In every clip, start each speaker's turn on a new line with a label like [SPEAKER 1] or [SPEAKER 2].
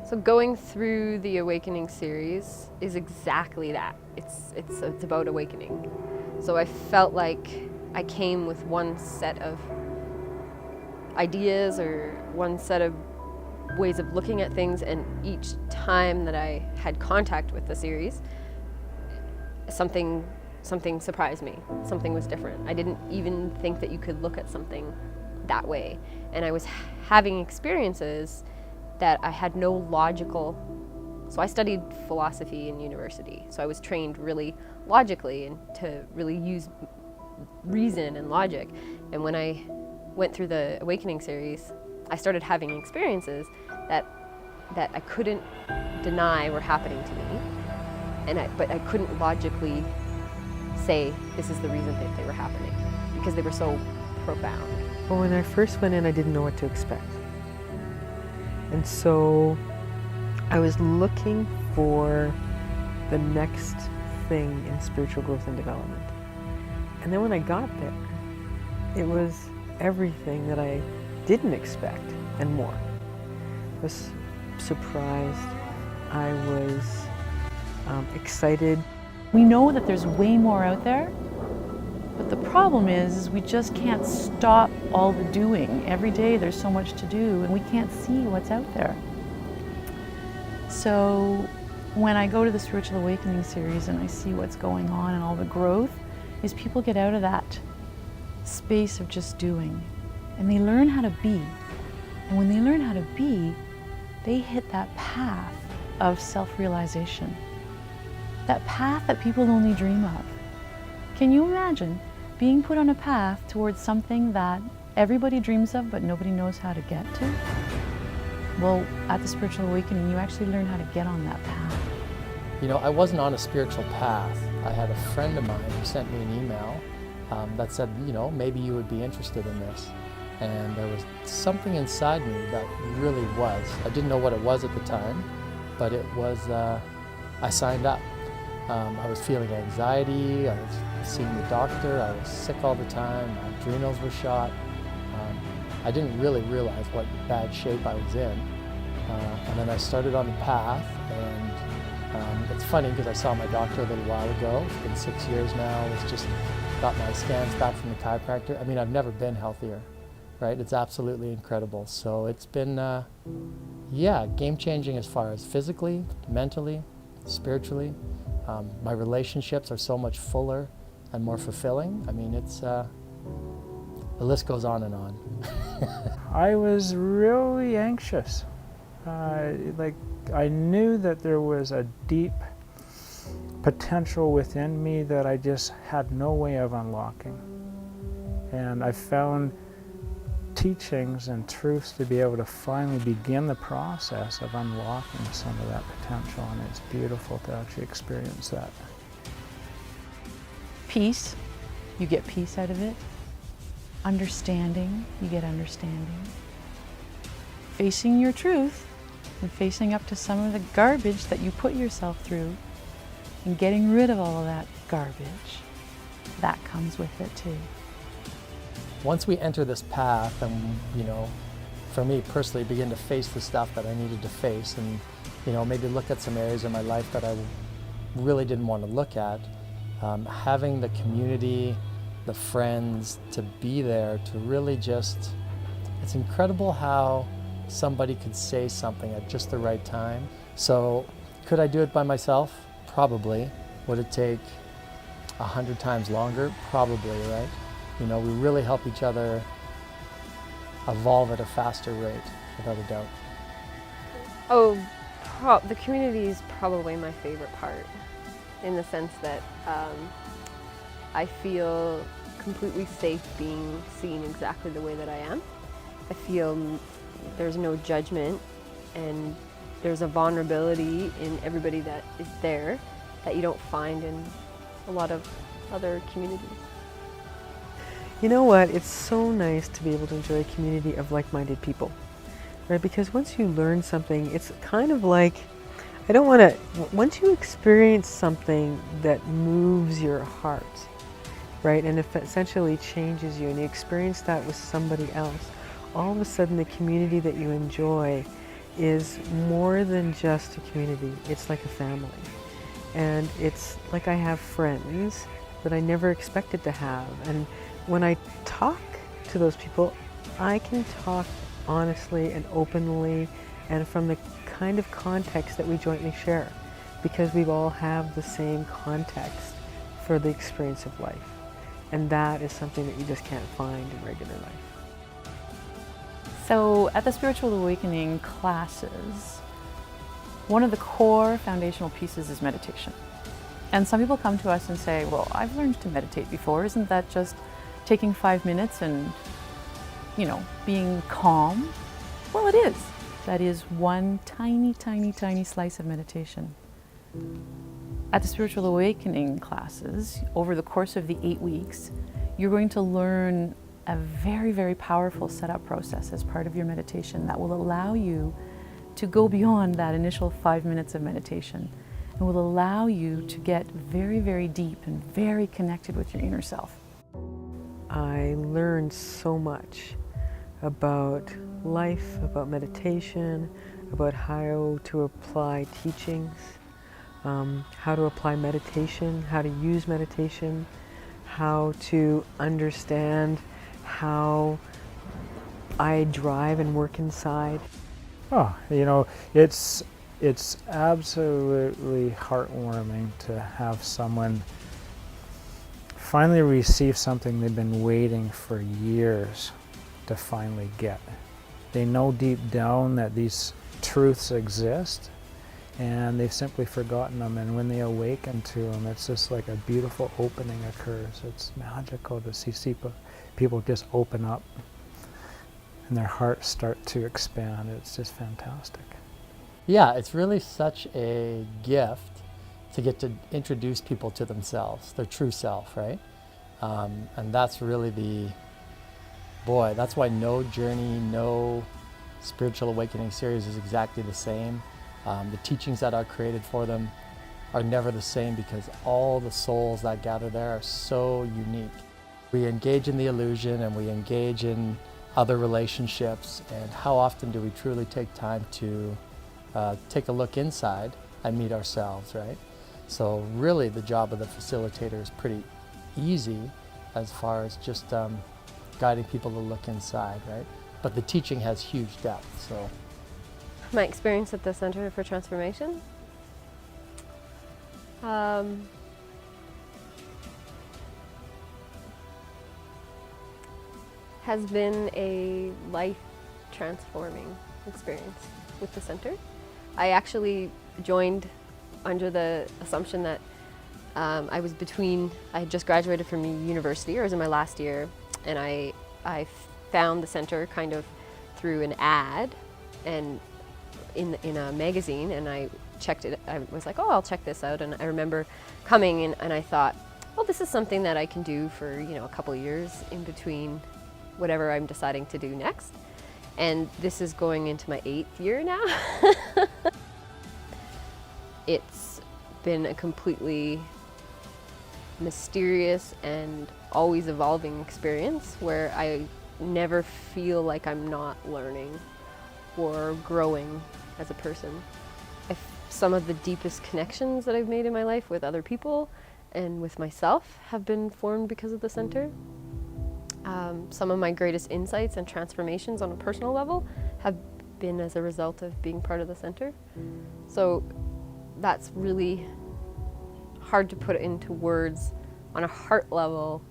[SPEAKER 1] So going through the Awakening series is exactly that. It's about awakening. So I felt like I came with one set of ideas or one set of ways of looking at things, and each time that I had contact with the series, something surprised me. Something was different. I didn't even think that you could look at something that way. And I was having experiences that I had no logical. So I studied philosophy in university. So I was trained really logically and to really use reason and logic. And when I went through the Awakening series, I started having experiences that I couldn't deny were happening to me. But I couldn't logically say this is the reason that they were happening, because they were so profound.
[SPEAKER 2] Well, when I first went in, I didn't know what to expect. And so I was looking for the next thing in spiritual growth and development. And then when I got there, it was everything that I didn't expect and more. I was surprised. I was excited.
[SPEAKER 3] We know that there's way more out there, but the problem is we just can't stop all the doing. Every day there's so much to do and we can't see what's out there. So when I go to the Spiritual Awakening series and I see what's going on and all the growth, is people get out of that space of just doing and they learn how to be. And when they learn how to be, they hit that path of self-realization. That path that people only dream of. Can you imagine being put on a path towards something that everybody dreams of but nobody knows how to get to? Well, at the Spiritual Awakening, you actually learn how to get on that path.
[SPEAKER 4] You know, I wasn't on a spiritual path. I had a friend of mine who sent me an email that said, you know, maybe you would be interested in this. And there was something inside me that really was. I didn't know what it was at the time, but it was, I signed up. I was feeling anxiety, I was seeing the doctor, I was sick all the time, my adrenals were shot. I didn't really realize what bad shape I was in. And then I started on the path, and it's funny because I saw my doctor a little while ago. It's been 6 years now. It's just got my scans back from the chiropractor. I mean, I've never been healthier, right? It's absolutely incredible. So it's been, yeah, game-changing as far as physically, mentally, spiritually. My relationships are so much fuller and more fulfilling. I mean, it's, the list goes on and on.
[SPEAKER 5] I was really anxious. I knew that there was a deep potential within me that I just had no way of unlocking. And I found teachings and truths to be able to finally begin the process of unlocking some of that potential, and it's beautiful to actually experience that.
[SPEAKER 3] Peace, you get peace out of it. Understanding, you get understanding. Facing your truth and facing up to some of the garbage that you put yourself through and getting rid of all of that garbage, that comes with it too.
[SPEAKER 4] Once we enter this path and, you know, for me personally, begin to face the stuff that I needed to face and, you know, maybe look at some areas in my life that I really didn't want to look at, having the community, the friends to be there to really just, it's incredible how somebody could say something at just the right time. So could I do it by myself? Probably. Would it take 100 times longer? Probably, right? You know, we really help each other evolve at a faster rate, without a doubt.
[SPEAKER 1] Oh, the community is probably my favorite part, in the sense that I feel completely safe being seen exactly the way that I am. I feel there's no judgment, and there's a vulnerability in everybody that is there that you don't find in a lot of other communities.
[SPEAKER 2] You know what? It's so nice to be able to enjoy a community of like-minded people, right? Because once you learn something, it's kind of like, once you experience something that moves your heart, right? And if it essentially changes you and you experience that with somebody else, all of a sudden the community that you enjoy is more than just a community. It's like a family. And it's like I have friends that I never expected to have. And when I talk to those people, I can talk honestly and openly and from the kind of context that we jointly share, because we all have the same context for the experience of life. And that is something that you just can't find in regular life.
[SPEAKER 3] So at the Spiritual Awakening classes, one of the core foundational pieces is meditation. And some people come to us and say, well, I've learned to meditate before. Isn't that just taking 5 minutes and, being calm? Well, it is. That is one tiny, tiny, tiny slice of meditation. At the Spiritual Awakening classes, over the course of the 8 weeks, you're going to learn a very, very powerful setup process as part of your meditation that will allow you to go beyond that initial 5 minutes of meditation and will allow you to get very, very deep and very connected with your inner self.
[SPEAKER 2] I learned so much about life, about meditation, about how to apply teachings, how to apply meditation, how to use meditation, how to understand how I drive and work inside.
[SPEAKER 5] Oh, it's absolutely heartwarming to have someone finally receive something they've been waiting for years to finally get. They know deep down that these truths exist, and they've simply forgotten them, and when they awaken to them, it's just like a beautiful opening occurs. It's magical to see people just open up and their hearts start to expand. It's just fantastic.
[SPEAKER 4] Yeah, it's really such a gift to get to introduce people to themselves, their true self, right? And that's really that's why no journey, no spiritual awakening series is exactly the same. The teachings that are created for them are never the same because all the souls that gather there are so unique. We engage in the illusion and we engage in other relationships, and how often do we truly take time to take a look inside and meet ourselves, right? So really the job of the facilitator is pretty easy as far as just guiding people to look inside, right? But the teaching has huge depth, so.
[SPEAKER 1] My experience at the Center for Transformation? Has been a life-transforming experience with the center. I actually joined under the assumption that I had just graduated from university, or I was in my last year, and I found the center kind of through an ad and in a magazine, and I checked it. I was like, oh, I'll check this out. And I remember coming and I thought, well, this is something that I can do for a couple of years in between whatever I'm deciding to do next. And this is going into my 8th year now. It's been a completely mysterious and always evolving experience where I never feel like I'm not learning or growing as a person. Some of the deepest connections that I've made in my life with other people and with myself have been formed because of the center. Some of my greatest insights and transformations on a personal level have been as a result of being part of the center. So that's really hard to put into words on a heart level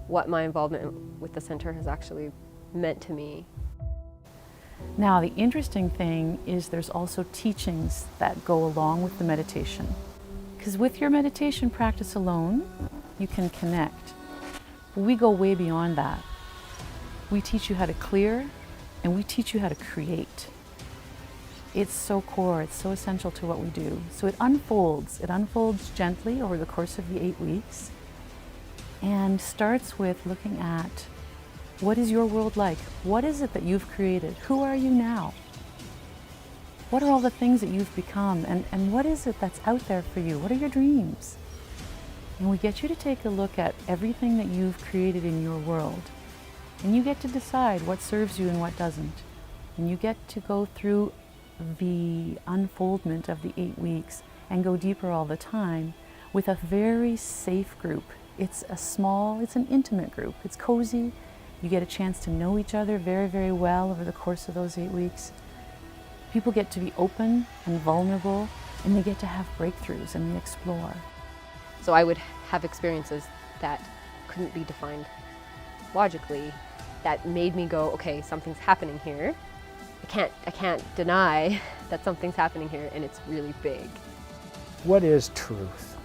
[SPEAKER 1] what my involvement with the center has actually meant to me.
[SPEAKER 3] Now, the interesting thing is there's also teachings that go along with the meditation. Because with your meditation practice alone, you can connect. But we go way beyond that. We teach you how to clear, and we teach you how to create. It's so core, it's so essential to what we do. So it unfolds gently over the course of the 8 weeks, and starts with looking at, what is your world like? What is it that you've created? Who are you now? What are all the things that you've become? And what is it that's out there for you? What are your dreams? And we get you to take a look at everything that you've created in your world. And you get to decide what serves you and what doesn't. And you get to go through the unfoldment of the 8 weeks and go deeper all the time with a very safe group. It's an intimate group. It's cozy. You get a chance to know each other very, very well over the course of those 8 weeks. People get to be open and vulnerable, and they get to have breakthroughs and they explore.
[SPEAKER 1] So I would have experiences that couldn't be defined logically, that made me go, okay, something's happening here. I can't deny that something's happening here, and it's really big.
[SPEAKER 5] What is truth?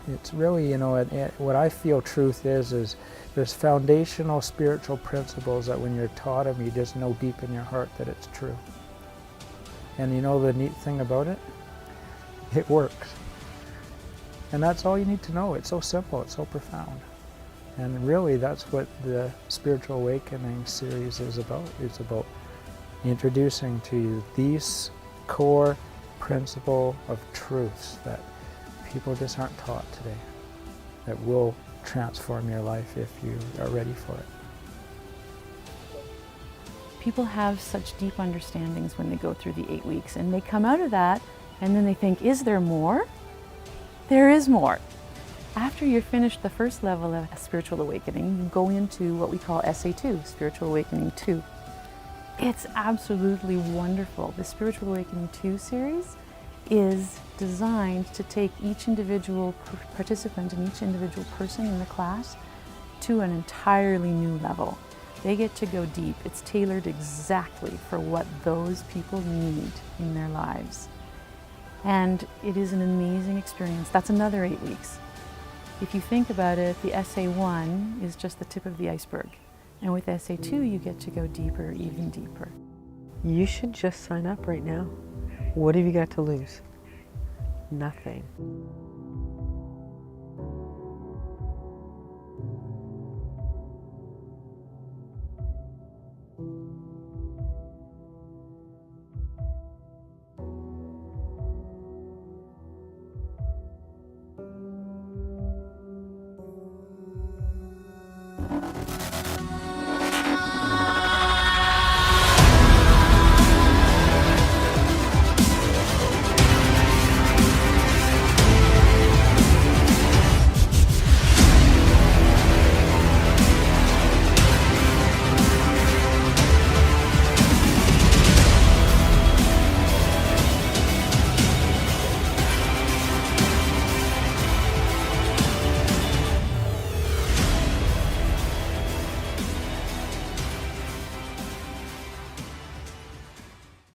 [SPEAKER 5] It's really, what I feel truth is there's foundational spiritual principles that when you're taught them, you just know deep in your heart that it's true. And you know the neat thing about it? It works. And that's all you need to know. It's so simple, it's so profound. And really that's what the Spiritual Awakening series is about. It's about introducing to you these core principle of truths that people just aren't taught today, that will transform your life if you are ready for it.
[SPEAKER 3] People have such deep understandings when they go through the 8 weeks, and they come out of that and then they think, is there more? There is more. After you're finished the first level of Spiritual Awakening, you go into what we call SA2, Spiritual Awakening 2. It's absolutely wonderful. The Spiritual Awakening 2 series is designed to take each individual participant and each individual person in the class to an entirely new level. They get to go deep. It's tailored exactly for what those people need in their lives. And it is an amazing experience. That's another 8 weeks. If you think about it, the SA1 is just the tip of the iceberg. And with SA2, you get to go deeper, even deeper.
[SPEAKER 2] You should just sign up right now. What have you got to lose? Nothing.